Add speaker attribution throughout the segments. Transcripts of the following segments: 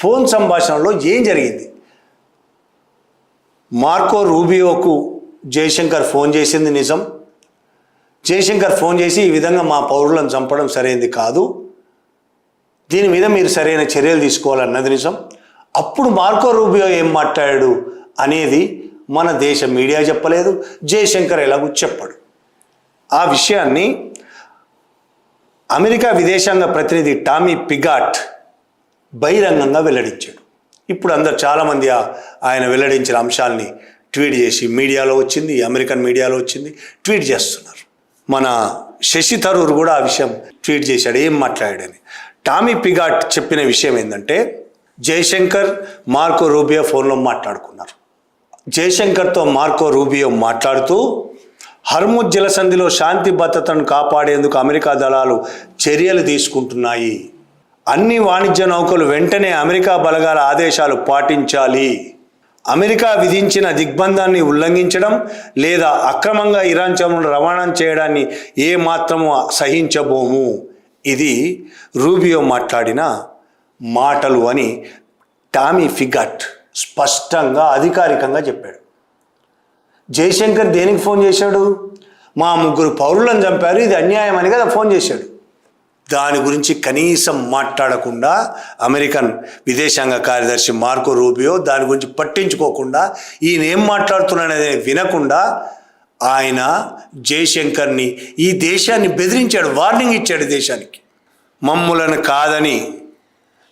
Speaker 1: Phone సంభాషణలో ఏం జరిగింది? మార్కో రూబియోకు జయశంకర్ ఫోన్ చేసింది నిజం. జయశంకర్ ఫోన్ చేసి ఈ విధంగా మా పౌరులను చంపడం సరైనది కాదు, దీని మీద మీరు సరైన చర్యలు తీసుకోవాలన్నది నిజం. అప్పుడు మార్కో రూబియో ఏం మాట్లాడాడు అనేది మన దేశ మీడియా చెప్పలేదు, జయశంకర్ ఎలాగూ చెప్పాడు. ఆ విషయాన్ని అమెరికా విదేశాంగ ప్రతినిధి టామీ పిగాట్ బహిరంగంగా వెల్లడించాడు. ఇప్పుడు అందరు చాలామంది ఆయన వెల్లడించిన అంశాలని ట్వీట్ చేసి మీడియాలో వచ్చింది, అమెరికన్ మీడియాలో వచ్చింది, ట్వీట్ చేస్తున్నారు. మన శశి థరూర్ కూడా ఆ విషయం ట్వీట్ చేశాడు, ఏం మాట్లాడాడని. టామీ పిగాట్ చెప్పిన విషయం ఏంటంటే, జయశంకర్ మార్కో రూబియో ఫోన్లో మాట్లాడుకున్నారు. జయశంకర్తో మార్కో రూబియో మాట్లాడుతూ హర్ముజ్ జలసంధిలో శాంతి భద్రతను కాపాడేందుకు అమెరికా దళాలు చర్యలు తీసుకుంటున్నాయి, అన్ని వాణిజ్య నౌకలు వెంటనే అమెరికా బలగాల ఆదేశాలు పాటించాలి, అమెరికా విధించిన దిగ్బంధాన్ని ఉల్లంఘించడం లేదా అక్రమంగా ఇరాన్ చమురు రవాణా చేయడాన్ని ఏమాత్రము సహించబోము, ఇది రూబియో మాట్లాడిన మాటలు అని టామీ పిగాట్ స్పష్టంగా అధికారికంగా చెప్పాడు. జయశంకర్ దేనికి ఫోన్ చేశాడు? మా 3 పౌరులను చంపారు, ఇది అన్యాయం అని కదా ఫోన్ చేశాడు. దాని గురించి కనీసం మాట్లాడకుండా అమెరికన్ విదేశాంగ కార్యదర్శి మార్కో రూబియో దాని గురించి పట్టించుకోకుండా, ఈయన ఏం మాట్లాడుతున్నాడనే వినకుండా ఆయన జయశంకర్ని, ఈ దేశాన్ని బెదిరించాడు, వార్నింగ్ ఇచ్చాడు దేశానికి. మమ్ములను కాదని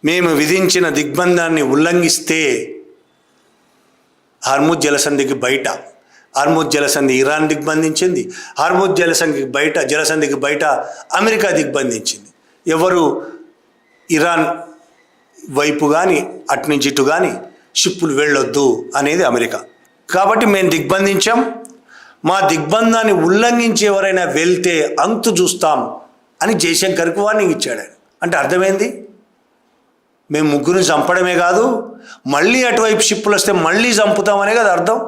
Speaker 1: మేము విధించిన దిగ్బంధాన్ని ఉల్లంఘిస్తే హర్ముజ్ జలసంధికి బయట, హర్ముజ్ జలసంధి ఇరాన్ దిగ్బంధించింది, హర్ముజ్ జలసంధికి బయట అమెరికా దిగ్బంధించింది. ఎవరు ఇరాన్ వైపు కానీ అటునుంచి ఇటు కానీ షిప్పులు వెళ్ళొద్దు అనేది అమెరికా. కాబట్టి మేము దిగ్బంధించాం, మా దిగ్బంధాన్ని ఉల్లంఘించి ఎవరైనా వెళ్తే అంతు చూస్తాం అని జయశంకర్కి వార్నింగ్ ఇచ్చాడు ఆయన. అంటే అర్థమైంది, మేము 3 చంపడమే కాదు, మళ్ళీ అటువైపు షిప్పులు వస్తే మళ్ళీ చంపుతామనే కదా అర్థం.